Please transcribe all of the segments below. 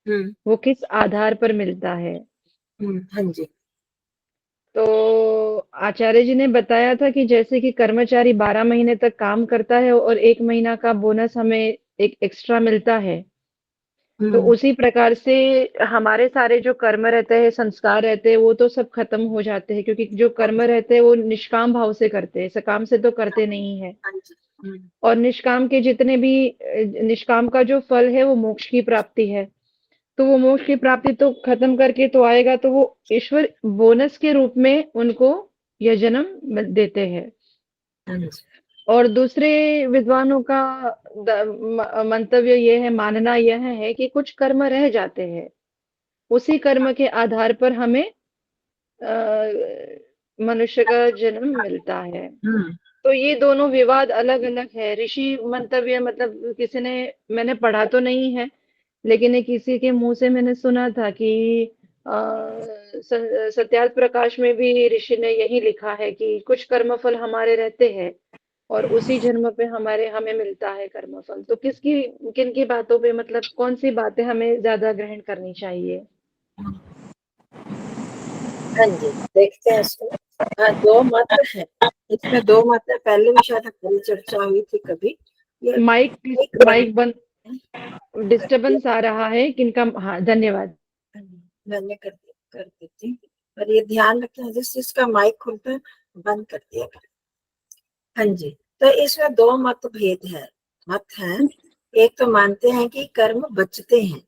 हम्म। वो किस आधार पर मिलता है। हाँ जी। तो आचार्य जी ने बताया था कि जैसे कि कर्मचारी 12 महीने तक काम करता है और 1 महीना का बोनस हमें एक एक्स्ट्रा मिलता है, तो हम्म। उसी प्रकार से हमारे सारे जो कर्म रहते हैं, संस्कार रहते हैं, वो तो सब खत्म हो जाते हैं, क्योंकि जो हाँ कर्म जी। रहते हैं वो निष्काम भाव से करते हैं, सकाम से तो करते नहीं है। हाँ जी। और निष्काम के जितने भी निष्काम का जो फल है वो मोक्ष की प्राप्ति है। तो वो मोक्ष की प्राप्ति तो खत्म करके तो आएगा, तो वो ईश्वर बोनस के रूप में उनको यह जन्म देते हैं। हाँ जी। और दूसरे विद्वानों का मंतव्य ये है, मानना यह है कि कुछ कर्म रह जाते हैं, उसी कर्म के आधार पर हमें मनुष्य का जन्म मिलता है। हम्म। तो ये दोनों विवाद अलग अलग है। ऋषि मंतव्य मतलब किसी ने, मैंने पढ़ा तो नहीं है, लेकिन ये किसी के मुंह से मैंने सुना था कि सत्यार्थ प्रकाश में भी ऋषि ने यही लिखा है कि कुछ कर्मफल हमारे रहते हैं और उसी जन्म पे हमारे हमें मिलता है कर्मफल। तो किसकी, किन की बातों पे, मतलब कौन सी बातें हमें ज्यादा ग्रहण करनी चाहिए। हाँ जी, देखते हैं इसको। हाँ, दो मत है इसमें, दो मत है। पहले भी शायद हमारी चर्चा हुई थी कभी। ये माइक एक बन माइक बंद, करती डिस्टरबेंस आ रहा है किनका। हाँ, धन्यवाद। है, मैंने कर देती। पर ये ध्यान रखना, जिस जिसका माइक खुलता है बंद कर दिया करें। हाँ जी। तो इसमें दो मतभेद है, मत है। एक तो मानते हैं कि कर्म बचते हैं,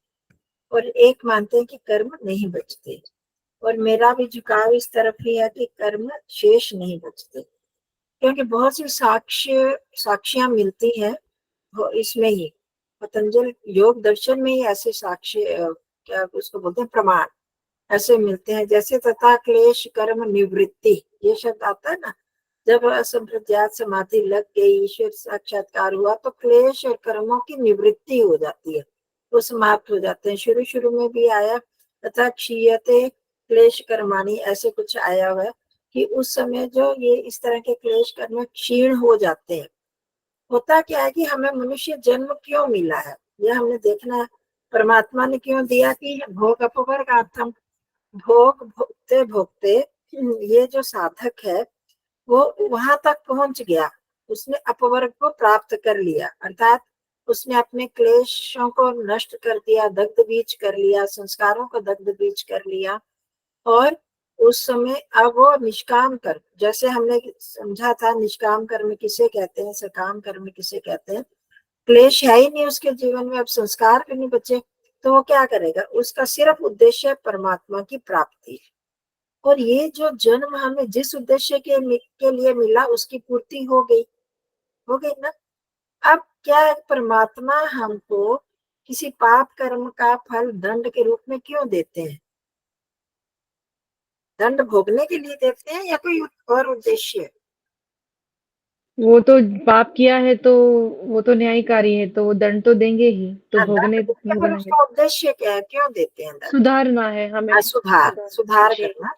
और एक मानते हैं कि कर्म नहीं बचते। और मेरा भी झुकाव इस तरफ ही है कि कर्म शेष नहीं बचते, क्योंकि बहुत सी साक्ष्यां मिलती हैं वो इसमें ही। पतंजल योग दर्शन में ही ऐसे साक्ष्य, क्या उसको बोलते हैं, प्रमाण ऐसे मिलते हैं। जैसे तथा क्लेश कर्म निवृत्ति, ये शब्द आता है ना, जब असंप्रज्ञात समाधि लग गई, ईश्वर साक्षात्कार हुआ, तो क्लेश और कर्मों की निवृत्ति हो जाती है, वो समाप्त हो जाते हैं। शुरू शुरू में भी आया तथा क्षीयते क्लेश कर्माणी, ऐसे कुछ आया हुआ है कि उस समय जो ये इस तरह के क्लेश कर्म क्षीण हो जाते हैं। होता क्या है कि हमें मनुष्य जन्म क्यों मिला है, यह हमने देखना है। परमात्मा ने क्यों दिया कि भोग अपवर्गार्थम, भोग भोगते भोगते ये जो साधक है वो वहां तक पहुंच गया, उसने अपवर्ग को प्राप्त कर लिया, अर्थात उसने अपने क्लेशों को नष्ट कर दिया, दग्ध बीज कर लिया, संस्कारों को दग्ध बीज कर लिया। और उस समय अब वो निष्काम कर्म, जैसे हमने समझा था, निष्काम कर्म किसे कहते हैं, सकाम कर्म किसे कहते हैं। क्लेश है ही नहीं उसके जीवन में, अब संस्कार भी नहीं बचे, तो वो क्या करेगा, उसका सिर्फ उद्देश्य परमात्मा की प्राप्ति। और ये जो जन्म हमें जिस उद्देश्य के लिए मिला, उसकी पूर्ति हो गई ना। अब क्या है, परमात्मा हमको किसी पाप कर्म का फल दंड के रूप में क्यों देते हैं, दंड भोगने के लिए देते हैं या कोई और उद्देश्य है? वो तो पाप किया है तो वो तो न्यायकारी है, तो वो दंड तो देंगे ही, तो हाँ, दंड भोगने देते हैं, पर भोगना है। उसका उद्देश्य क्या है, क्यों देते हैं दंड? सुधारना है हमें, हाँ, सुधार सुधार। सुधार जी। करना,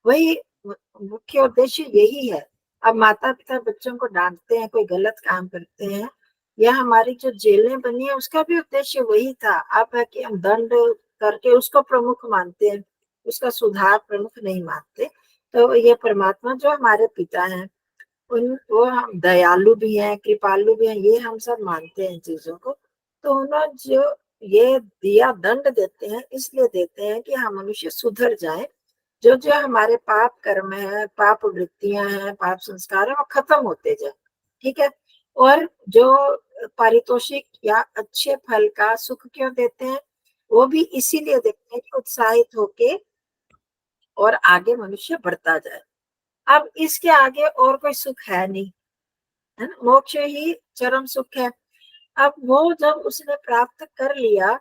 वही मुख्य उद्देश्य यही है। अब माता पिता बच्चों को डांटते हैं, कोई गलत काम करते हैं, या हमारी जो जेलें बनी है उसका भी उद्देश्य वही था। अब है कि हम दंड करके उसको प्रमुख मानते हैं, उसका सुधार प्रमुख नहीं मानते। तो ये परमात्मा जो हमारे पिता हैं, उन वो हम दयालु भी हैं, कृपालु भी हैं, ये हम सब मानते हैं चीजों को। तो उन्होंने जो ये दिया, दंड देते हैं, इसलिए देते हैं कि हम मनुष्य सुधर जाए, जो जो हमारे पाप कर्म है, पाप वृत्तियां हैं, पाप संस्कार है, वो खत्म होते जाए। ठीक है। और जो पारितोषिक या अच्छे फल का सुख क्यों देते हैं, वो भी इसीलिए देते हैं कि उत्साहित होके और आगे मनुष्य बढ़ता जाए। अब इसके आगे और कोई सुख है नहीं, है ना, मोक्ष ही चरम सुख है। अब वो जब उसने प्राप्त कर लिया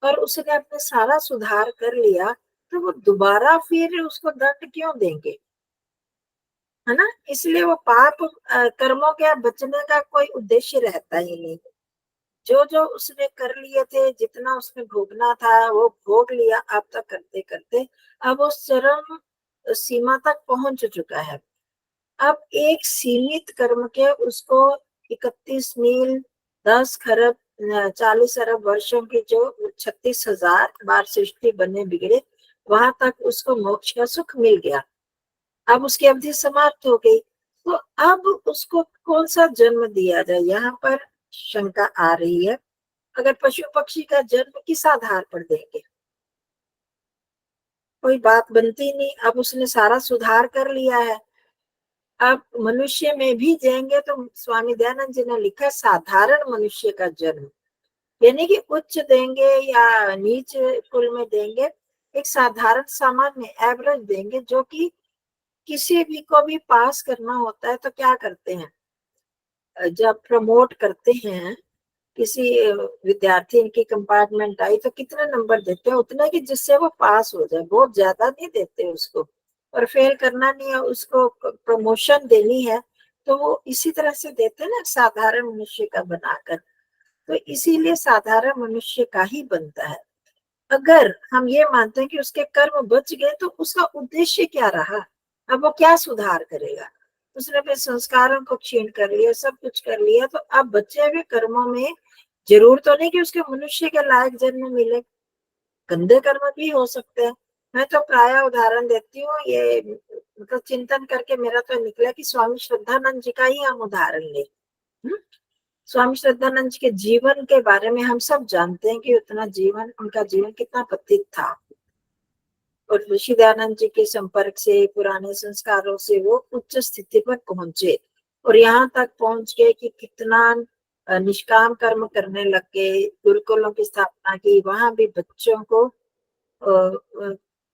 और उसने अपने सारा सुधार कर लिया, तो वो दोबारा फिर उसको दंड क्यों देंगे, है ना। इसलिए वो पाप कर्मों के बचने का कोई उद्देश्य रहता ही नहीं। जो जो उसने कर लिए थे, जितना उसने भोगना था वो भोग लिया, अब तक करते करते अब उस चरम सीमा तक पहुंच चुका है। अब एक सीमित कर्म के उसको 31 मील 10 खरब 40 अरब वर्षों की जो 36,000 बार सृष्टि बने बिगड़े, वहां तक उसको मोक्ष का सुख मिल गया। अब उसकी अवधि समाप्त हो गई, तो अब उसको कौन सा जन्म दिया जाए, यहाँ पर शंका आ रही है। अगर पशु पक्षी का जन्म किस आधार पर देंगे, कोई बात बनती नहीं। अब उसने सारा सुधार कर लिया है, अब मनुष्य में भी जाएंगे तो स्वामी दयानंद जी ने लिखा साधारण मनुष्य का जन्म, यानी कि उच्च देंगे या नीच कुल में देंगे, एक साधारण सामान्य एवरेज देंगे, जो कि किसी भी को भी पास करना होता है तो क्या करते हैं, जब प्रमोट करते हैं किसी विद्यार्थी की कंपार्टमेंट आई तो कितने नंबर देते हैं, उतने कि जिससे वो पास हो जाए, बहुत ज्यादा नहीं देते उसको, और फेल करना नहीं है, उसको प्रमोशन देनी है तो वो इसी तरह से देते हैं ना, साधारण मनुष्य का बनाकर। तो इसीलिए साधारण मनुष्य का ही बनता है। अगर हम ये मानते हैं कि उसके कर्म बच गए तो उसका उद्देश्य क्या रहा, अब वो क्या सुधार करेगा, उसने फिर संस्कारों को क्षीण कर लिया, सब कुछ कर लिया, तो अब बचे हुए कर्मों में जरूर तो नहीं कि उसके मनुष्य के लायक जन्म मिले, गंदे कर्म भी हो सकते हैं। मैं तो प्राय उदाहरण देती हूँ, ये मतलब चिंतन करके मेरा तो निकला कि स्वामी श्रद्धानंद जी का ही हम उदाहरण ले। स्वामी श्रद्धानंद जी के जीवन के बारे में हम सब जानते हैं कि उतना जीवन, उनका जीवन कितना पतित था, और ऋषि दयानंद जी के संपर्क से, पुराने संस्कारों से वो उच्च स्थिति पर पहुंचे, और यहाँ तक पहुंच गए कि कितना निष्काम कर्म करने लग गए, गुरुकुलों की स्थापना की, वहां भी बच्चों को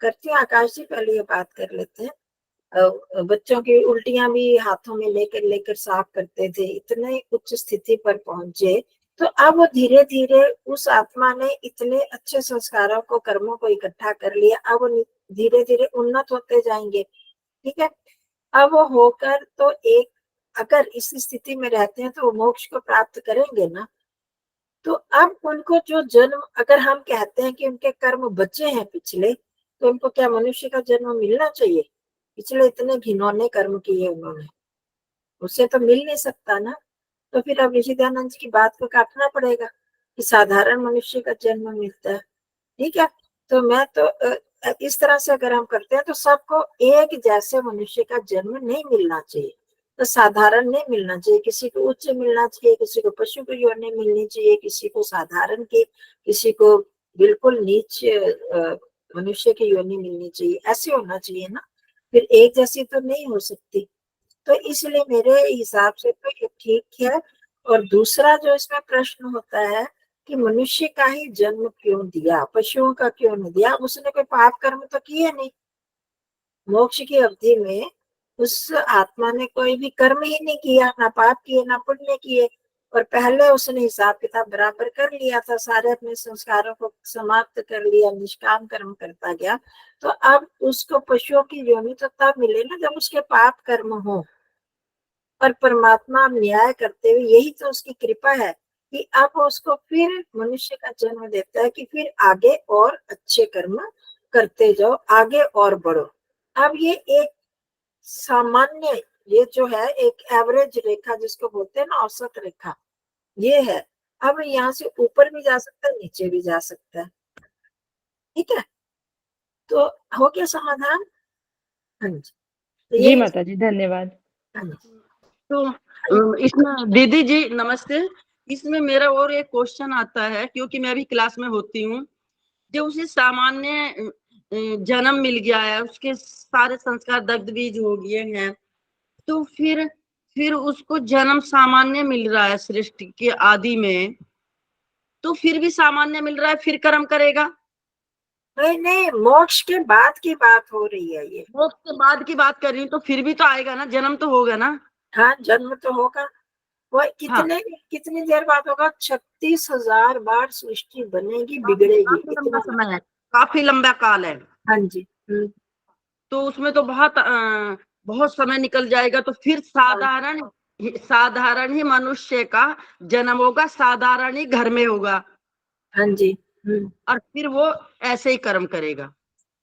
करती हूँ आकाश जी, पहले ये बात कर लेते हैं। बच्चों की उल्टियां भी हाथों में लेकर लेकर साफ करते थे, इतने उच्च स्थिति पर पहुंचे। तो अब वो धीरे धीरे उस आत्मा ने इतने अच्छे संस्कारों को, कर्मों को इकट्ठा कर लिया, अब वो धीरे धीरे उन्नत होते जाएंगे, ठीक है। अब वो होकर तो एक, अगर इस स्थिति में रहते हैं तो वो मोक्ष को प्राप्त करेंगे ना। तो अब उनको जो जन्म, अगर हम कहते हैं कि उनके कर्म बचे हैं पिछले, तो उनको क्या मनुष्य का जन्म मिलना चाहिए, पिछले इतने घिनौने कर्म किए उन्होंने, उससे तो मिल नहीं सकता ना। तो फिर अब ऋषि दयानंद जी की बात को काटना पड़ेगा कि साधारण मनुष्य का जन्म मिलता है, ठीक है। तो मैं तो इस तरह से अगर हम करते हैं तो सबको एक जैसे मनुष्य का जन्म नहीं मिलना चाहिए, तो साधारण नहीं मिलना चाहिए, किसी को उच्च मिलना चाहिए, किसी को पशु की योनि मिलनी चाहिए, किसी को साधारण की, किसी को बिल्कुल नीच मनुष्य की योनि मिलनी चाहिए, ऐसे होना चाहिए ना, फिर एक जैसी तो नहीं हो सकती। तो इसलिए मेरे हिसाब से तो ये ठीक है। और दूसरा जो इसमें प्रश्न होता है कि मनुष्य का ही जन्म क्यों दिया, पशुओं का क्यों नहीं दिया, उसने कोई पाप कर्म तो किए नहीं, मोक्ष की अवधि में उस आत्मा ने कोई भी कर्म ही नहीं किया, ना पाप किए ना पुण्य किए, और पहले उसने हिसाब किताब बराबर कर लिया था, सारे अपने संस्कारों को समाप्त कर लिया, निष्काम कर्म करता गया। तो अब उसको पशुओं की योनि तो तब मिले ना जब उसके पाप कर्म हो, और परमात्मा न्याय करते हुए, यही तो उसकी कृपा है कि अब उसको फिर मनुष्य का जन्म देता है कि फिर आगे और अच्छे कर्म करते जाओ, आगे और बढ़ो। अब ये एक सामान्य, ये जो है एक एवरेज रेखा जिसको बोलते हैं ना, औसत रेखा, ये है। अब यहाँ से ऊपर भी जा सकता है, नीचे भी जा सकता है, ठीक है। तो हो गया समाधान। हाँ जी, तो जी ये, माता जी, धन्यवाद। हाँ जी, तो इसमें दीदी जी नमस्ते, इसमें मेरा और एक क्वेश्चन आता है, क्योंकि मैं भी क्लास में होती हूँ, जो उसे सामान्य जन्म मिल गया है, उसके सारे संस्कार दग्ध बीज हो गए हैं, तो फिर उसको जन्म सामान्य मिल रहा है सृष्टि के आदि में, तो फिर भी सामान्य मिल रहा है, फिर कर्म करेगा? नहीं नहीं, मोक्ष के बाद की बात हो रही है ये। मोक्ष के बाद की बात कर रही हूँ, तो फिर भी तो आएगा ना, जन्म तो होगा ना। हाँ, जन्म तो होगा, वो हाँ, कितनी देर बाद होगा, 36,000 बार सृष्टि बनेगी, बिगड़ेगी, काफी लंबा इतना। समय है, काफी लंबा काल है, हाँ जी, तो उसमें तो बहुत समय निकल जाएगा, तो फिर हाँ, साधारण ही मनुष्य का जन्म होगा, साधारण ही घर में होगा, हाँ जी, और फिर वो ऐसे ही कर्म करेगा।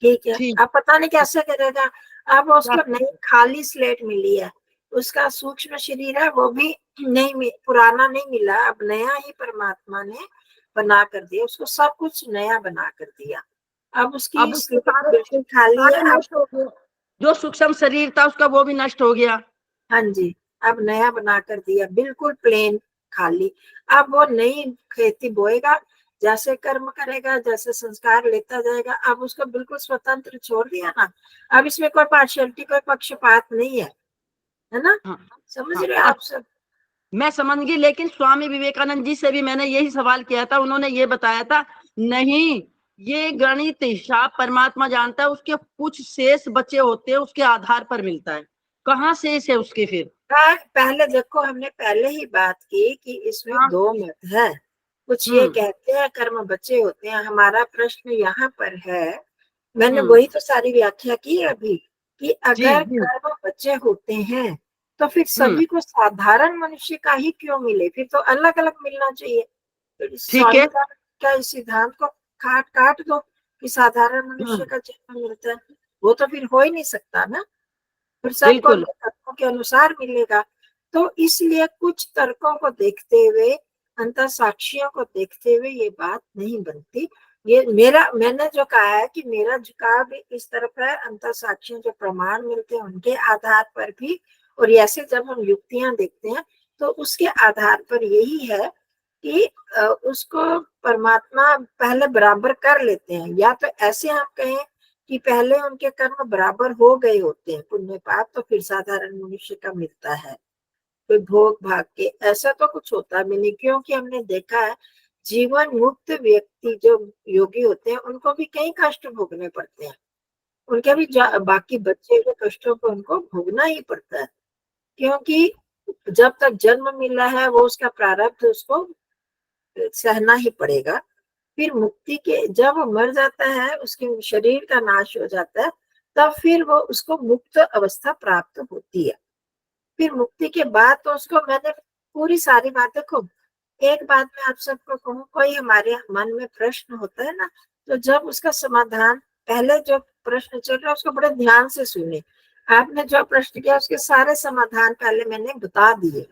ठीक है। ठीक। अब पता नहीं कैसे करेगा, अब उसको नई खाली स्लेट मिली है, उसका सूक्ष्म शरीर है वो भी नहीं पुराना नहीं मिला, अब नया ही परमात्मा ने बना कर दिया, उसको सब कुछ नया बना कर दिया। अब उसकी अब उसके स्लेट सारे बिल्कुल खाली सारे है। अब नष्ट हो गए, जो सूक्ष्म शरीर था उसका वो भी नष्ट हो गया। हाँ जी, अब नया बना कर दिया, बिल्कुल प्लेन खाली। अब वो नई खेती बोएगा, जैसे कर्म करेगा, जैसे संस्कार लेता जाएगा, अब उसको बिल्कुल स्वतंत्र छोड़ दिया ना। अब इसमें कोई पार्शियलिटी, कोई पक्षपात नहीं है ना। हाँ समझ हाँ, रहे हो अब आप सब? मैं समझ गई, लेकिन स्वामी विवेकानंद जी से भी मैंने यही सवाल किया था, उन्होंने ये बताया था नहीं, ये गणित हिसाब परमात्मा जानता है, उसके कुछ शेष बचे होते हैं उसके आधार पर मिलता है। कहाँ शेष है उसके फिर? पहले देखो, हमने पहले ही बात की कि इसमें हाँ, दो मत है। कुछ ये हम्म कहते हैं कर्म बचे होते हैं। हमारा प्रश्न यहाँ पर है, मैंने हम्म, वही तो सारी व्याख्या की है अभी, कि जी अगर जी, कर्म बचे होते हैं तो फिर हम्म, सभी को साधारण मनुष्य का ही क्यों मिले, फिर तो अलग अलग मिलना चाहिए। तो ठीक है, स्वामी का इस सिद्धांत को काट काट दो कि साधारण मनुष्य हम्म, का जन्म मिलता है, वो तो फिर हो ही नहीं सकता ना, फिर सबको बिल्कुल, उनके तर्कों के अनुसार मिलेगा। तो इसलिए कुछ तर्कों को देखते हुए, अंतर साक्षियों को देखते हुए ये बात नहीं बनती। ये मैंने जो कहा है कि मेरा झुकाव भी इस तरफ है, अंतर साक्षियों जो प्रमाण मिलते हैं उनके आधार पर भी, और ऐसे जब हम युक्तियां देखते हैं तो उसके आधार पर यही है कि उसको परमात्मा पहले बराबर कर लेते हैं, या तो ऐसे हम कहें कि पहले उनके कर्म बराबर हो गए होते हैं पुण्य पाप, तो फिर साधारण मनुष्य का मिलता है, कोई भोग भाग के ऐसा तो कुछ होता भी नहीं। क्योंकि हमने देखा है जीवन मुक्त व्यक्ति जो योगी होते हैं उनको भी कई कष्ट भोगने पड़ते हैं, उनके भी बाकी बच्चे हुए कष्टों को उनको भोगना ही पड़ता है। क्योंकि जब तक जन्म मिला है वो उसका प्रारब्ध उसको सहना ही पड़ेगा। फिर मुक्ति के जब वो मर जाता है, उसके शरीर का नाश हो जाता है, तब फिर वो उसको मुक्त अवस्था प्राप्त होती है। फिर मुक्ति के बाद तो उसको, मैंने पूरी सारी बात देखो, एक बात मैं आप सबको कहूँ, कोई हमारे मन में प्रश्न होता है ना, तो जब उसका समाधान, पहले जो प्रश्न चल रहा है उसको बड़े ध्यान से सुने। आपने जो प्रश्न किया उसके सारे समाधान पहले मैंने बता दिए,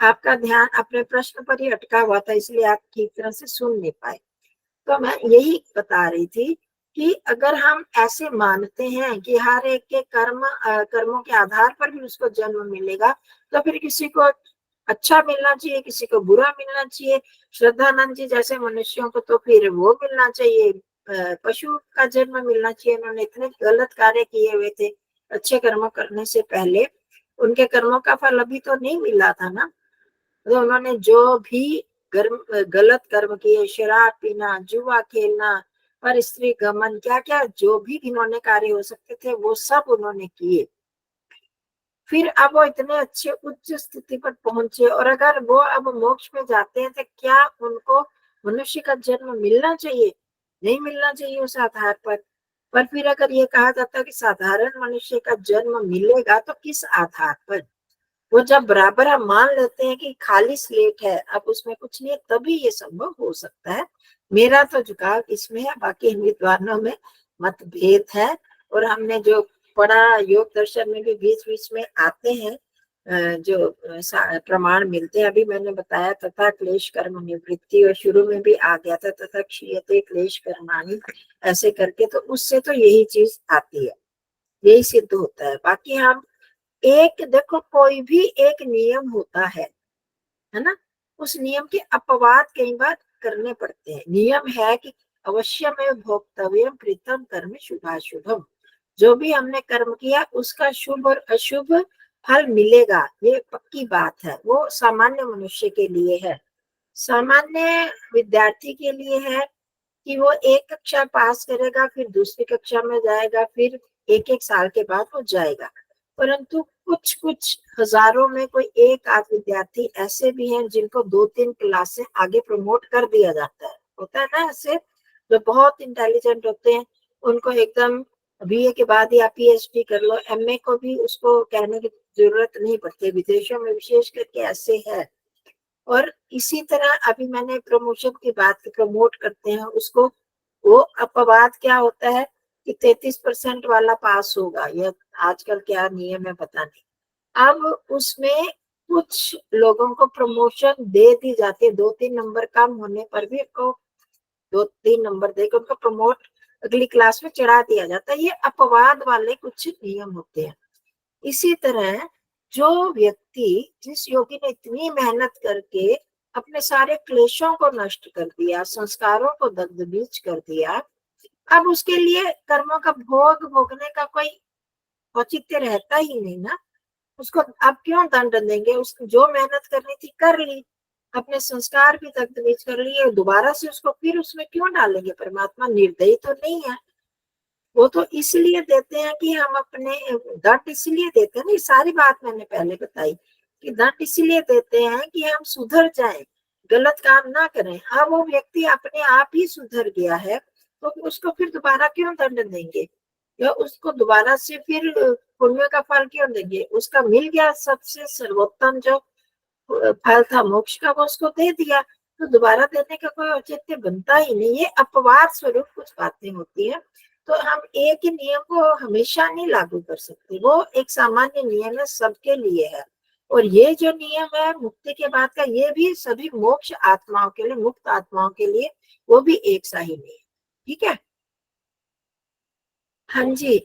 आपका ध्यान अपने प्रश्न पर ही अटका हुआ था, इसलिए आप ठीक तरह से सुन नहीं पाए। तो मैं यही बता रही थी कि अगर हम ऐसे मानते हैं कि हर एक के कर्मों के आधार पर भी उसको जन्म मिलेगा, तो फिर किसी को अच्छा मिलना चाहिए, किसी को बुरा मिलना चाहिए। श्रद्धानंद जी जैसे मनुष्यों को तो फिर वो मिलना चाहिए, पशु का जन्म मिलना चाहिए। उन्होंने इतने गलत कार्य किए हुए थे अच्छे कर्म करने से पहले, उनके कर्मों का फल अभी तो नहीं मिला था ना। तो उन्होंने जो भी गलत कर्म किए, शराब पीना, जुआ खेलना, पर स्त्री गमन, क्या क्या जो भी इन्होंने कार्य हो सकते थे वो सब उन्होंने किए। फिर अब वो इतने अच्छे उच्च स्थिति पर पहुंचे, और अगर वो अब मोक्ष में जाते हैं तो क्या उनको मनुष्य का जन्म मिलना चाहिए? नहीं मिलना चाहिए उस आधार पर फिर अगर ये कहा जाता है कि साधारण मनुष्य का जन्म मिलेगा, तो किस आधार पर? वो जब बराबर हम मान लेते हैं कि खाली स्लेट है, अब उसमें कुछ नहीं है, तभी ये संभव हो सकता है। मेरा तो झुकाव इसमें है, बाकी विद्वानों में मतभेद है। और हमने जो पढ़ा योग दर्शन में भी बीच बीच में आते हैं जो प्रमाण मिलते हैं। अभी मैंने बताया तथा क्लेश कर्म निवृत्ति, और शुरू में भी आ गया था तथा क्षीयते क्लेश कर्माणि, ऐसे करके, तो उससे तो यही चीज आती है, यही सिद्ध होता है। बाकी हम एक देखो, कोई भी एक नियम होता है ना, उस नियम के अपवाद कई बार करने पड़ते हैं। नियम है कि अवश्य में भोक्तव्यम प्रीतम कर्म शुभाशुभम, जो भी हमने कर्म किया उसका शुभ और अशुभ फल मिलेगा, ये पक्की बात है। वो सामान्य मनुष्य के लिए है, सामान्य विद्यार्थी के लिए है कि वो एक कक्षा पास करेगा, फिर दूसरी कक्षा में जाएगा, फिर एक एक साल के बाद वो जाएगा। परंतु कुछ कुछ हजारों में कोई एक आध विद्यार्थी ऐसे भी हैं जिनको 2-3 क्लासें आगे प्रमोट कर दिया जाता है, होता है ना ऐसे, जो बहुत इंटेलिजेंट होते हैं, उनको एकदम बीए के बाद ही आप पीएचडी कर लो, एमए को भी उसको कहने की जरूरत नहीं पड़ती। विदेशों में विशेष करके ऐसे है। और इसी तरह अभी मैंने प्रमोशन की बात की, प्रमोट करते हैं उसको, वो अपवाद क्या होता है कि 33% वाला पास होगा, यह आजकल क्या नियम है पता नहीं, अब उसमें कुछ लोगों को प्रमोशन दे दी जाती है, 2-3 नंबर कम होने पर भी उनको 2-3 नंबर देकर उनको प्रमोट अगली क्लास में चढ़ा दिया जाता है। ये अपवाद वाले कुछ नियम होते हैं। इसी तरह जो व्यक्ति, जिस योगी ने इतनी मेहनत करके अपने सारे क्लेशों को नष्ट कर दिया, संस्कारों को दग्ध बीज कर दिया, अब उसके लिए कर्मों का भोग भोगने का कोई औचित्य रहता ही नहीं ना। उसको अब क्यों दंड देंगे? उसको जो मेहनत करनी थी कर ली, अपने संस्कार भी दग्ध बीज कर लिए, दोबारा से उसको फिर उसमें क्यों डालेंगे? परमात्मा निर्दयी तो नहीं है। वो तो इसलिए देते हैं कि हम अपने, दंड इसलिए देते हैं ना, ये सारी बात मैंने पहले बताई कि दंड इसलिए देते हैं कि हम सुधर जाएं, गलत काम ना करें। अब वो व्यक्ति अपने आप ही सुधर गया है तो उसको फिर दोबारा क्यों दंड देंगे, या उसको दोबारा से फिर पुण्य का फल क्यों देंगे? उसका मिल गया सबसे सर्वोत्तम जो फल था मोक्ष का, वो उसको दे दिया, तो दोबारा देने का कोई औचित्य बनता ही नहीं। ये अपवाद स्वरूप कुछ बातें होती है, तो हम एक ही नियम को हमेशा नहीं लागू कर सकते। वो एक सामान्य नियम है, सबके लिए है। और ये जो नियम है मुक्ति के बाद का, ये भी सभी मोक्ष आत्माओं के लिए, मुक्त आत्माओं के लिए वो भी एक सा ही नियम। ठीक है। हाँ जी,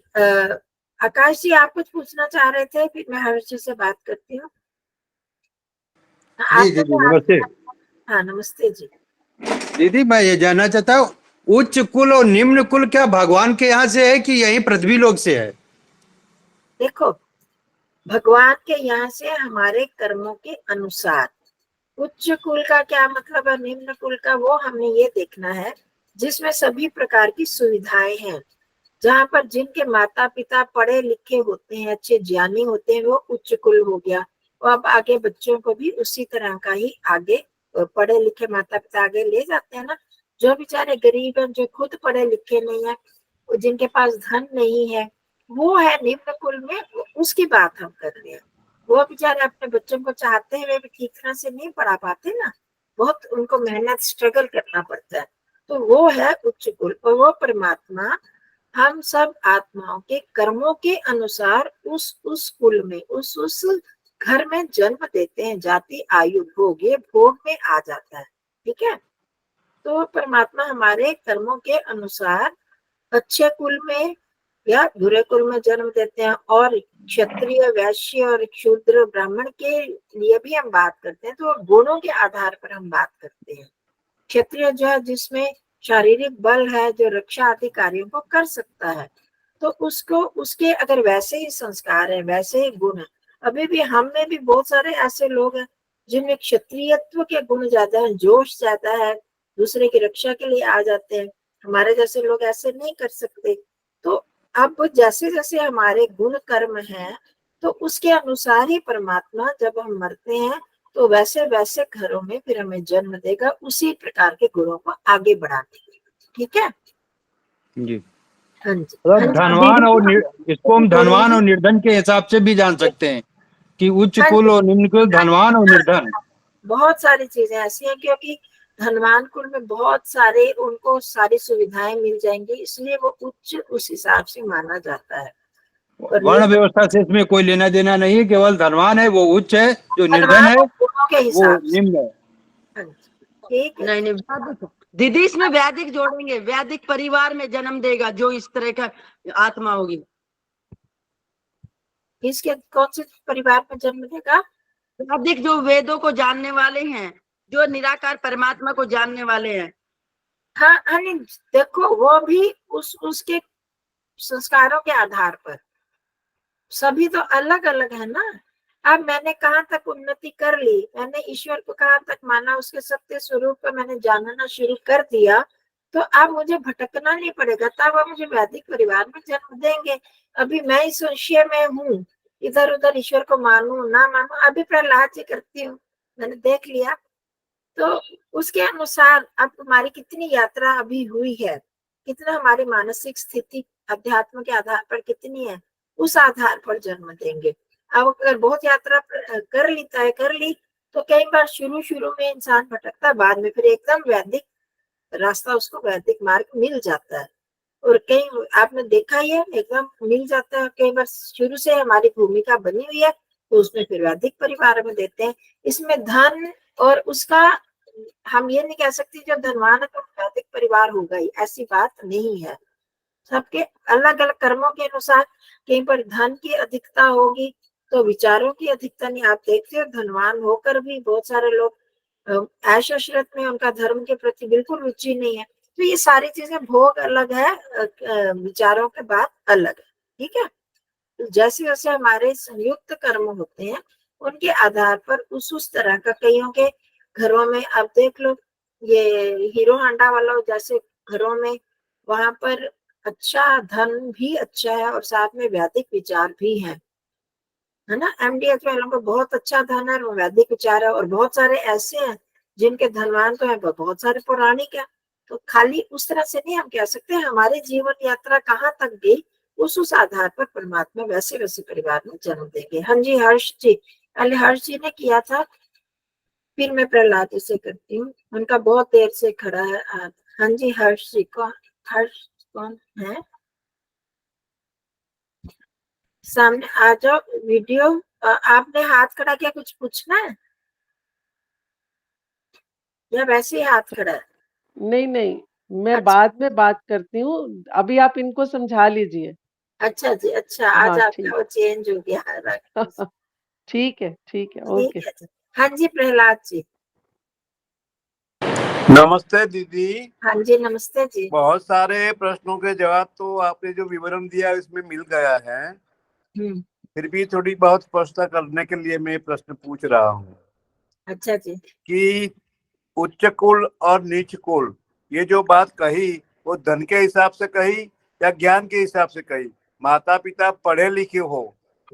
आकाश जी आप कुछ पूछना चाह रहे थे, फिर मैं हर्ष से बात करती हूँ। जी दीदी नमस्ते। हाँ नमस्ते जी। दीदी मैं ये जानना चाहता हूँ, उच्च कुल और निम्न कुल क्या भगवान के यहाँ से है कि यही पृथ्वी लोक से है? देखो, भगवान के यहाँ से हमारे कर्मों के अनुसार। उच्च कुल का क्या मतलब है, निम्न कुल का, वो हमें ये देखना है जिसमें सभी प्रकार की सुविधाएं हैं, जहाँ पर जिनके माता पिता पढ़े लिखे होते हैं, अच्छे ज्ञानी होते हैं, वो उच्च कुल हो गया। और अब आगे बच्चों को भी उसी तरह का ही आगे पढ़े लिखे माता पिता आगे ले जाते हैं ना। जो बेचारे गरीब हैं, जो खुद पढ़े लिखे नहीं है, जिनके पास धन नहीं है, वो है निम्न कुल में, उसकी बात हम कर रहे हैं। वो बेचारे अपने बच्चों को चाहते हैं, वे भी ठीक तरह से नहीं पढ़ा पाते ना, बहुत उनको मेहनत स्ट्रगल करना पड़ता है, तो वो है उच्च कुल। और वो परमात्मा हम सब आत्माओं के कर्मों के अनुसार उस कुल में, उस घर में जन्म देते हैं, जाति आयु भोग, ये भोग में आ जाता है। ठीक है। तो परमात्मा हमारे कर्मों के अनुसार अच्छे कुल में या बुरे कुल में जन्म देते हैं। और क्षत्रिय, वैश्य और शूद्र ब्राह्मण के लिए भी हम बात करते हैं, तो गुणों के आधार पर हम बात करते हैं। क्षत्रिय जो है, जिसमें शारीरिक बल है, जो रक्षा आदि कार्यों को कर सकता है, तो उसको, उसके अगर वैसे ही संस्कार है, वैसे ही गुण है। अभी भी हम में भी बहुत सारे ऐसे लोग हैं जिनमें क्षत्रियत्व के गुण ज्यादा है, जोश ज्यादा है, दूसरे की रक्षा के लिए आ जाते हैं। हमारे जैसे लोग ऐसे नहीं कर सकते। तो अब जैसे जैसे हमारे गुण कर्म है, तो उसके अनुसार ही परमात्मा जब हम मरते हैं तो वैसे वैसे घरों में फिर हमें जन्म देगा, उसी प्रकार के गुणों को आगे बढ़ाने के लिए। ठीक है जी। हाँ जी। मतलब धनवान और इसको हम धनवान और निर्धन के हिसाब से भी जान सकते हैं कि उच्च हाँ कुल जी। और निम्न कुल, धनवान और निर्धन। बहुत सारी चीजें ऐसी हैं, क्योंकि धनवान कुल में बहुत सारे, उनको सारी सुविधाएं मिल जाएंगी, इसलिए वो उच्च उस हिसाब से माना जाता है। और वर्ण व्यवस्था से इसमें कोई लेना देना नहीं है, केवल धनवान है वो उच्च है, जो निर्धन धनवान है वो गुणों के वो हिसाब से। निम्न है। हाँ जी, ठीक है। नहीं नहीं, वैदिक दीदी, इसमें वैदिक जोड़ेंगे, वैदिक परिवार में जन्म देगा जो इस तरह का आत्मा होगी। इसके कौन से परिवार में जन्म देगा? वैदिक जो वेदों को जानने वाले हैं, जो निराकार परमात्मा को जानने वाले हैं। हाँ नहीं, देखो वो भी उसके संस्कारों के आधार पर, सभी तो अलग अलग है ना। अब मैंने कहाँ तक उन्नति कर ली, मैंने ईश्वर को कहाँ तक माना, उसके सत्य स्वरूप को मैंने जानना शुरू कर दिया, तो अब मुझे भटकना नहीं पड़ेगा, तब अब मुझे वैदिक परिवार में जन्म देंगे। अभी मैं इस संशय में हूँ, इधर उधर ईश्वर को मानू ना मानू, अभी प्रहलाद जी करती हूँ, मैंने देख लिया। तो उसके अनुसार अब हमारी कितनी यात्रा अभी हुई है, कितना हमारी मानसिक स्थिति अध्यात्म के आधार पर कितनी है, उस आधार पर जन्म देंगे। अब अगर बहुत यात्रा कर ली, तय कर ली, तो कई बार शुरू शुरू में इंसान भटकता, बाद में फिर एकदम वैदिक रास्ता, उसको वैदिक मार्ग मिल जाता है। और कई आपने देखा ही है, एकदम मिल जाता है। कई बार शुरू से हमारी भूमिका बनी हुई है, तो उसमें फिर वैदिक परिवार में देते हैं। इसमें धन और उसका हम ये नहीं कह सकते जो धनवान है तो वैदिक परिवार होगा ही, ऐसी बात नहीं है। सबके अलग अलग कर्मों के अनुसार कहीं पर धन की अधिकता होगी तो विचारों की अधिकता नहीं। आप देखते हो धनवान होकर भी बहुत सारे लोग ऐश अशरत में, उनका धर्म के प्रति बिल्कुल रुचि नहीं है। तो ये सारी चीजें, भोग अलग है, विचारों के बात अलग है। ठीक है, जैसे जैसे हमारे संयुक्त कर्म होते हैं उनके आधार पर उस तरह का, कईयों के घरों में अब देख लो, ये हीरो हांडा वाला जैसे घरों में, वहां पर अच्छा धन भी अच्छा है और साथ में वैदिक विचार भी है ना। एमडीएच वालों को बहुत अच्छा धन है और वैदिक विचार है, और बहुत सारे ऐसे हैं जिनके धनवान तो है, बहुत सारे पौराणिक है। तो खाली उस तरह से नहीं हम कह सकते। हमारे जीवन यात्रा कहाँ तक गई उस आधार पर परमात्मा वैसे वैसे परिवार में जन्म देंगे। हाँ जी, हर्ष जी, पहले हर्ष जी ने किया था, फिर मैं प्रहलाद जी से करती हूँ, उनका बहुत देर से खड़ा है। हाँ जी, हर्ष जी को, हर्ष कौन है? सामने आ जाओ। वीडियो आपने हाथ खड़ा किया, कुछ पूछना है या वैसे ही हाथ खड़ा है? नहीं नहीं, मैं अच्छा। बाद में बात करती हूँ, अभी आप इनको समझा लीजिए। अच्छा जी, अच्छा, आज हाँ आपका वो चेंज हो गया है रंग। ठीक है, ठीक है, ठीक ओके। है जी। हाँ जी, प्रहलाद जी। नमस्ते दीदी। हाँ जी, नमस्ते जी। बहुत सारे प्रश्नों के जवाब तो आपने जो विवरण दिया इसमें मिल गया है, हम्म। फिर भी थोड़ी बहुत स्पष्टता करने के लिए मैं प्रश्न पूछ रहा हूँ अच्छा जी। कि उच्च कुल और नीच कुल, ये जो बात कही वो धन के हिसाब से कही या ज्ञान के हिसाब से कही? माता पिता पढ़े लिखे हो,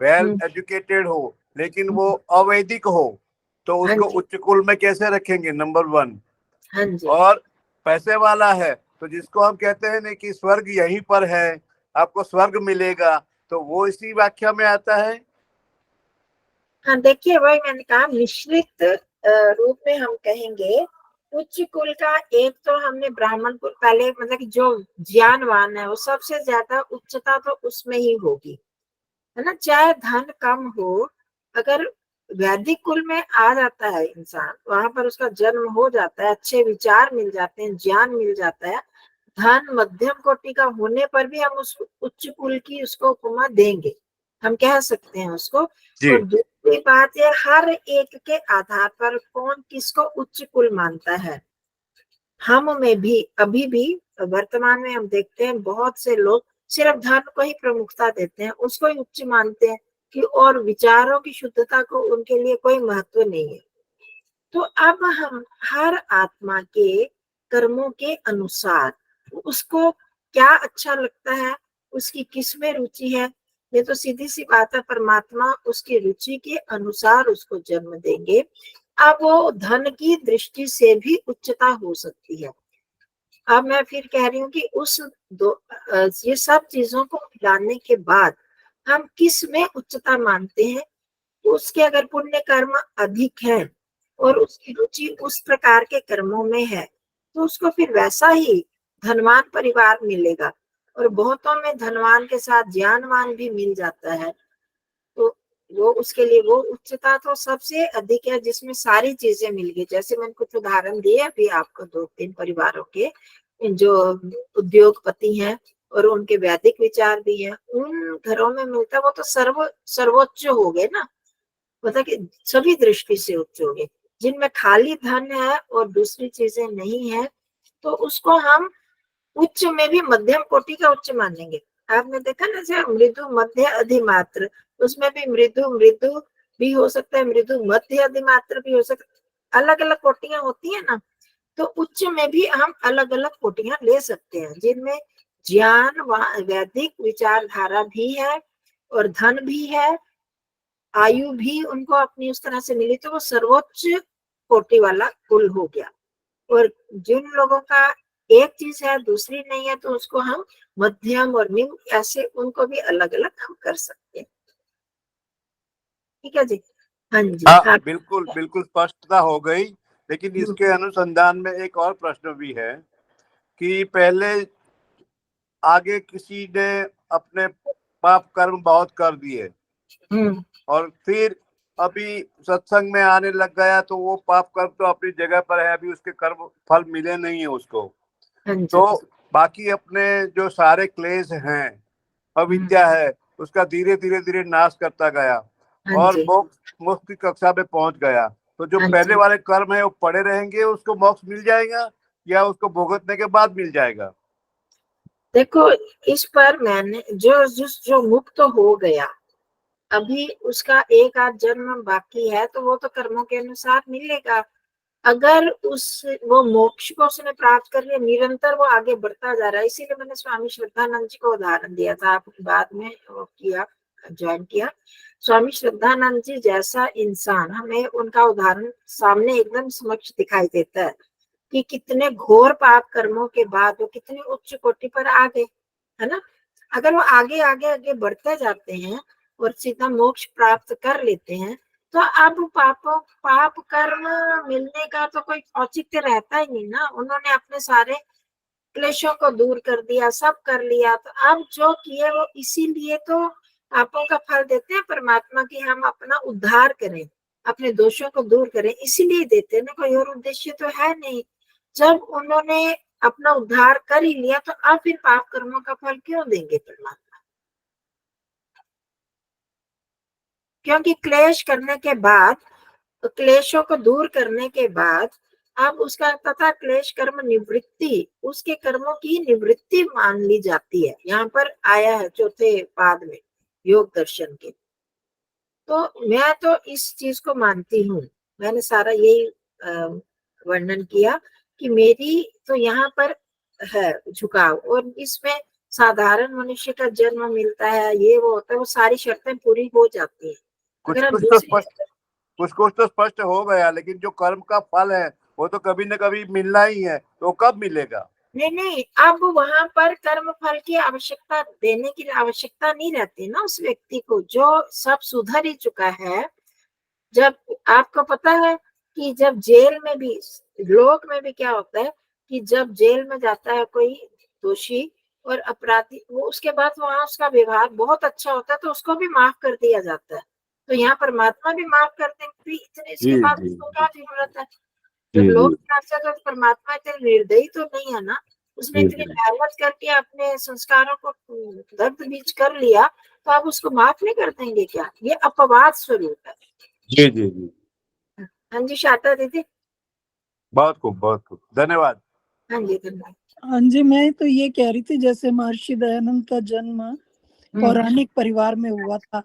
वेल हम्म। एजुकेटेड हो, लेकिन वो अवैदिक हो, तो हाँ उसको जी, उच्च कुल में कैसे रखेंगे? नंबर 1। हाँ जी। और पैसे वाला है तो जिसको हम कहते हैं ना कि स्वर्ग यहीं पर है, आपको स्वर्ग मिलेगा, तो वो इसी व्याख्या में आता है। हाँ देखिए, वही मैंने कहा, मिश्रित रूप में हम कहेंगे। उच्च कुल का एक तो हमने ब्राह्मण कुल पहले, मतलब कि जो ज्ञानवान है वो सबसे ज्यादा उच्चता तो उसमें ही होगी, है ना। चाहे धन कम हो, अगर वैदिक कुल में आ जाता है इंसान, वहां पर उसका जन्म हो जाता है, अच्छे विचार मिल जाते हैं, ज्ञान मिल जाता है, धन मध्यम कोटि का होने पर भी हम उस उच्च कुल की उसको उपमा देंगे, हम कह सकते हैं उसको। जी। और दूसरी बात है, हर एक के आधार पर कौन किसको उच्च कुल मानता है। हम में भी अभी भी वर्तमान में हम देखते हैं बहुत से लोग सिर्फ धन को ही प्रमुखता देते हैं, उसको ही उच्च मानते हैं, कि और विचारों की शुद्धता को उनके लिए कोई महत्व नहीं है। तो अब हम हर आत्मा के कर्मों के अनुसार उसको क्या अच्छा लगता है, उसकी किस में रुचि है, ये तो सीधी सी बात है, परमात्मा उसकी रुचि के अनुसार उसको जन्म देंगे। अब वो धन की दृष्टि से भी उच्चता हो सकती है। अब मैं फिर कह रही हूँ कि ये सब चीजों को मिलाने के बाद हम किस में उच्चता मानते हैं, तो उसके अगर पुण्य कर्म अधिक है और उसकी रुचि उस प्रकार के कर्मों में है, तो उसको फिर वैसा ही धनवान परिवार मिलेगा। और बहुतों में धनवान के साथ ज्ञानवान भी मिल जाता है, तो वो उसके लिए वो उच्चता तो सबसे अधिक है, जिसमें सारी चीजें मिल गई। जैसे मैंने कुछ उदाहरण दिए अभी आपको, 2-3 परिवारों के जो उद्योगपति हैं और उनके वैदिक विचार भी हैं, उन घरों में मिलता, वो तो सर्वोच्च हो गए ना, मतलब कि सभी दृष्टि से उच्च हो गए। जिनमें खाली धन है और दूसरी चीजें नहीं है, तो उसको हम उच्च में भी मध्यम कोटि का उच्च मानेंगे। आपने देखा ना, जैसे मृदु मध्य अधिमात्र, उसमें भी मृदु मृदु भी हो सकता है, मृदु मध्य अधिमात्र भी हो सकता है, अलग अलग कोटियां होती है ना। तो उच्च में भी हम अलग अलग कोटियां ले सकते हैं, जिनमें ज्ञान वैदिक विचारधारा भी है और धन भी है, आयु भी उनको अपनी उस तरह से मिली, तो वो सर्वोच्च कोटि वाला कुल हो गया। और जिन लोगों का एक चीज है दूसरी नहीं है, तो उसको हम मध्यम और निम्न, ऐसे उनको भी अलग अलग हम कर सकते हैं। ठीक है जी। हाँ जी। हाँ, हाँ। बिल्कुल बिल्कुल स्पष्टता हो गई, लेकिन इसके अनुसंधान में एक और प्रश्न भी है कि पहले आगे किसी ने अपने पाप कर्म बहुत कर दिए, और फिर अभी सत्संग में आने लग गया तो वो पाप कर्म तो अपनी जगह पर है, अभी उसके कर्म फल मिले नहीं है उसको। हाँ जी। तो बाकी अपने जो सारे क्लेश हैं, अविद्या है, उसका धीरे धीरे धीरे नाश करता गया हाँ और जी। मोक्ष की कक्षा में पहुंच गया। तो जो हाँ पहले जी। वाले कर्म है वो पड़े रहेंगे, उसको मोक्ष मिल जाएगा या उसको भुगतने के बाद मिल जाएगा? देखो, इस पर मैंने जो मुक्त हो गया, अभी उसका एक आध जन्म बाकी है, तो वो तो कर्मों के अनुसार मिलेगा। अगर वो मोक्ष को उसने प्राप्त कर लिया, निरंतर वो आगे बढ़ता जा रहा है। इसीलिए मैंने स्वामी श्रद्धानंद जी को उदाहरण दिया था, आप बाद में वो ज्वाइन किया। स्वामी श्रद्धानंद जी जैसा इंसान, हमें उनका उदाहरण सामने एकदम समक्ष दिखाई देता है कि कितने घोर पाप कर्मों के बाद वो कितने उच्च कोटि पर आ गए, है ना। अगर वो आगे आगे आगे बढ़ते जाते हैं और सीधा मोक्ष प्राप्त कर लेते हैं, तो अब पाप कर्म मिलने का तो कोई औचित्य रहता ही नहीं ना। उन्होंने अपने सारे क्लेशों को दूर कर दिया, सब कर लिया, तो अब जो किए वो इसीलिए तो पापों का फल देते हैं परमात्मा की, हम अपना उद्धार करें, अपने दोषों को दूर करें, इसीलिए देते हैं ना, कोई और उद्देश्य तो है नहीं। जब उन्होंने अपना उद्धार कर ही लिया, तो अब फिर पाप कर्मों का फल क्यों देंगे परमात्मा? क्योंकि क्लेश करने के बाद, क्लेशों को दूर करने के बाद, अब उसका तथा क्लेश कर्म निवृत्ति, उसके कर्मों की निवृत्ति मान ली जाती है। यहाँ पर आया है चौथे पाद में योग दर्शन के। तो मैं तो इस चीज को मानती हूँ, मैंने सारा यही वर्णन किया कि मेरी तो यहाँ पर है झुकाव, और इसमें साधारण मनुष्य का जन्म मिलता है, ये वो होता है, वो सारी शर्तें पूरी हो जाती है। कुछ अगर हम कुछ तो स्पष्ट हो गया, लेकिन जो कर्म का फल है वो तो कभी न कभी मिलना ही है, तो कब मिलेगा? नहीं, अब वहां पर कर्म फल की आवश्यकता, देने की आवश्यकता नहीं रहती ना उस व्यक्ति को, जो सब सुधर ही चुका है। जब आपको पता है कि जब जेल में भी, लोक में भी क्या होता है कि जब जेल में जाता है कोई दोषी और अपराधी, वो उसके बाद वहां उसका व्यवहार बहुत अच्छा होता है, तो उसको भी माफ कर दिया जाता है। तो यहाँ परमात्मा भी माफ कर देंगे, इतने इसके बाद उसको क्या जरूरत है? जब लोग तो परमात्मा इतने निर्दयी तो नहीं है ना, उसने इतनी मेहनत करके अपने संस्कारों को दर्द बीज कर लिया, तो आप उसको माफ नहीं कर देंगे क्या? ये अपवाद स्वरूप है। जी जी जी, हाँ जी, शारदा दीदी। बहुत खूब धन्यवाद। हाँ जी, धन्यवाद। हाँ जी, मैं तो ये कह रही थी, जैसे महर्षि दयानंद का जन्म पौराणिक परिवार में हुआ था,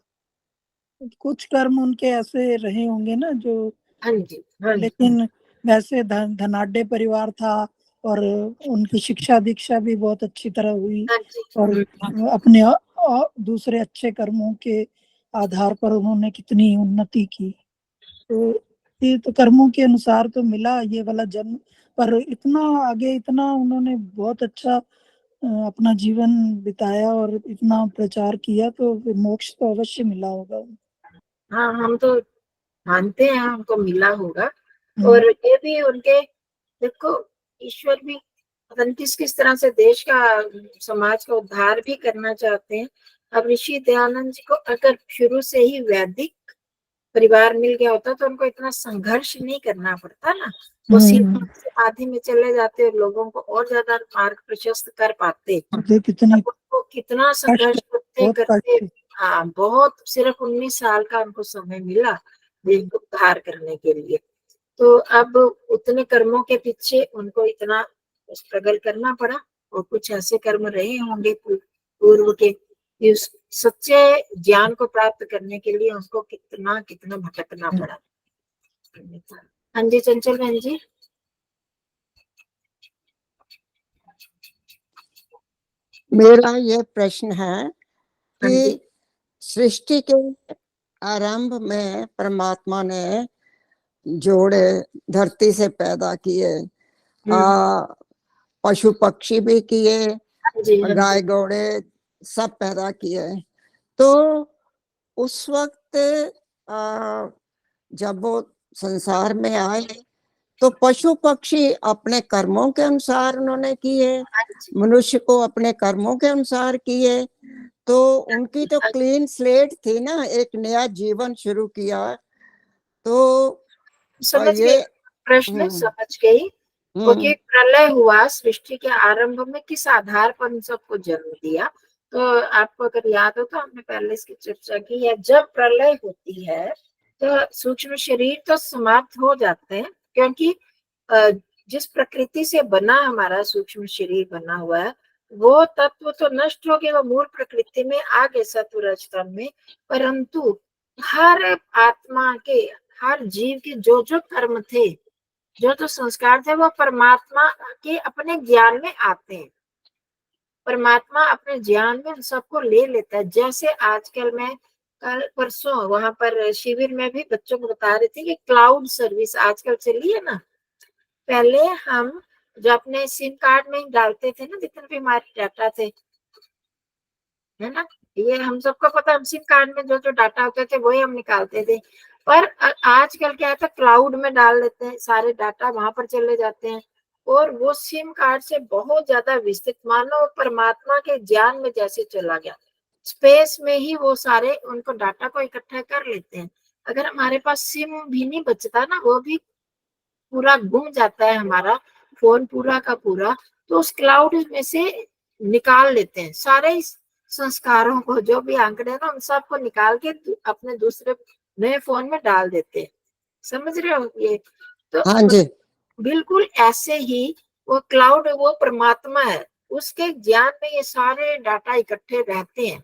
कुछ कर्म उनके ऐसे रहे होंगे ना जो, हाँ जी, हाँ जी। लेकिन वैसे धनाढ्य परिवार था और उनकी शिक्षा दीक्षा भी बहुत अच्छी तरह हुई, हाँ जी। और अपने दूसरे अच्छे कर्मों के आधार पर उन्होंने कितनी उन्नति की। तो ये तो कर्मों के अनुसार तो मिला ये वाला जन्म, पर इतना आगे, इतना उन्होंने बहुत अच्छा अपना जीवन बिताया और इतना प्रचार किया, तो मोक्ष तो अवश्य मिला होगा। हाँ, हम तो मानते हैं हमको मिला होगा। और ये भी उनके, देखो, ईश्वर भी पता नहीं किस तरह से देश का, समाज का उद्धार भी करना चाहते हैं। अब ऋषि दयानंद जी को अगर शुरू से ही वैदिक परिवार मिल गया होता तो उनको इतना संघर्ष नहीं करना पड़ता ना, वो सीधा आधे में चले जाते और लोगों को और ज्यादा मार्ग प्रशस्त कर पाते। उनको कितना संघर्ष करते, हाँ, बहुत, सिर्फ 19 साल का उनको समय मिला देश को उद्धार करने के लिए। तो अब उतने कर्मों के पीछे उनको इतना स्ट्रगल करना पड़ा, और कुछ ऐसे कर्म रहे होंगे पूर्व के, उस सच्चे ज्ञान को प्राप्त करने के लिए उनको कितना कितना भटकना पड़ा। हाँ जी, चंचल बहन जी। मेरा ये प्रश्न है कि सृष्टि के आरंभ में परमात्मा ने जोड़े धरती से पैदा किए, पशु पक्षी भी किए, गाय घोड़े सब पैदा किए। तो उस वक्त जब वो संसार में आए तो पशु पक्षी अपने कर्मों के अनुसार उन्होंने किए, मनुष्य को अपने कर्मों के अनुसार किए। तो उनकी तो क्लीन स्लेट थी ना, एक नया जीवन शुरू किया। तो समझ ये गई प्रश्न, हम्म, समझ गई। क्योंकि हम्म, प्रलय हुआ सृष्टि के आरंभ में, किस आधार पर उन सबको जन्म दिया। तो आपको अगर याद हो तो हमने पहले इसकी चर्चा की है। जब प्रलय होती है तो सूक्ष्म शरीर तो समाप्त हो जाते हैं, क्योंकि जिस प्रकृति से बना हमारा सूक्ष्म शरीर बना हुआ है, वो तत्व तो नष्ट हो गए, वो मूल प्रकृति में आ गए सत्व रजतम में। परंतु हर आत्मा के, हर जीव के जो जो कर्म थे, जो जो संस्कार थे, वो परमात्मा के अपने ज्ञान में आते हैं। परमात्मा अपने ज्ञान में उन सबको ले लेता है। जैसे आजकल मैं कल परसों वहां पर शिविर में भी बच्चों को बता रही थी कि क्लाउड सर्विस आजकल चली है ना। पहले हम जो अपने सिम कार्ड में डालते थे ना, जितने भी हमारे डाटा थे, है ना, ये हम सबको पता, हम सिम कार्ड में जो जो डाटा होते थे वही हम निकालते थे। पर आजकल क्या था, क्लाउड में डाल देते हैं सारे डाटा, वहां पर चले जाते हैं, और वो सिम कार्ड से बहुत ज्यादा विस्तृत, मानो परमात्मा के ज्ञान में जैसे चला गया, स्पेस में ही वो सारे उनको डाटा को इकट्ठा कर लेते हैं। अगर हमारे पास सिम भी नहीं बचता ना, वो भी पूरा गुम जाता है हमारा फोन पूरा का पूरा, तो उस क्लाउड में से निकाल लेते हैं सारे संस्कारों को, जो भी आंकड़े ना, उन सबको निकाल के अपने दूसरे नए फोन में डाल देते हैं। समझ रहे हो ये? तो हाँ जी, बिल्कुल ऐसे ही वो क्लाउड, वो परमात्मा है, उसके ज्ञान में ये सारे डाटा इकट्ठे रहते हैं।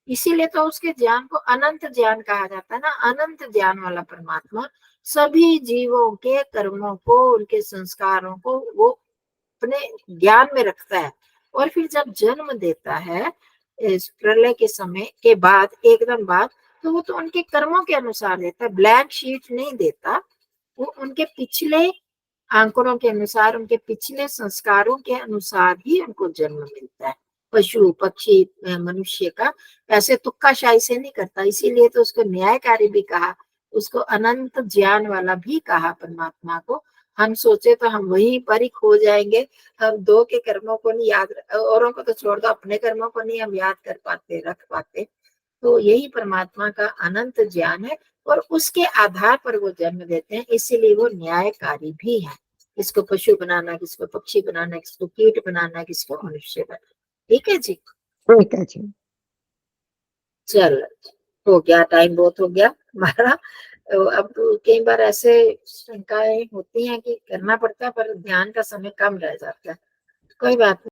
इसीलिए तो उसके ज्ञान को अनंत ज्ञान कहा जाता है ना। अनंत ज्ञान वाला परमात्मा सभी जीवों के कर्मों को, उनके संस्कारों को वो अपने ज्ञान में रखता है। और फिर जब जन्म देता है इस प्रलय के समय के बाद, एकदम बाद, तो वो तो उनके कर्मों के अनुसार देता है, ब्लैंक शीट नहीं देता। वो उनके पिछले आंकड़ों के अनुसार, उनके पिछले संस्कारों के अनुसार ही उनको जन्म मिलता है। पशु पक्षी मनुष्य का ऐसे तुक्काशाही से नहीं करता। इसीलिए तो उसको न्यायकारी भी कहा, उसको अनंत ज्ञान वाला भी कहा परमात्मा को। हम सोचे तो हम वहीं पर ही खो जाएंगे। हम दो के कर्मों को नहीं याद, औरों को तो छोड़ दो, अपने कर्मों को नहीं हम याद कर पाते, रख पाते। तो यही परमात्मा का अनंत ज्ञान है, और उसके आधार पर वो जन्म देते हैं। इसीलिए वो न्यायकारी भी है। किसको पशु बनाना, किसको पक्षी बनाना, किसको कीट बनाना, किसको मनुष्य बनाना। ठीक है जी, ठीक है जी। चलो, हो गया, टाइम बहुत हो गया हमारा। तो अब कई बार ऐसे शंकाएं होती हैं कि करना पड़ता है, पर ध्यान का समय कम रह जाता है। कोई बात नहीं।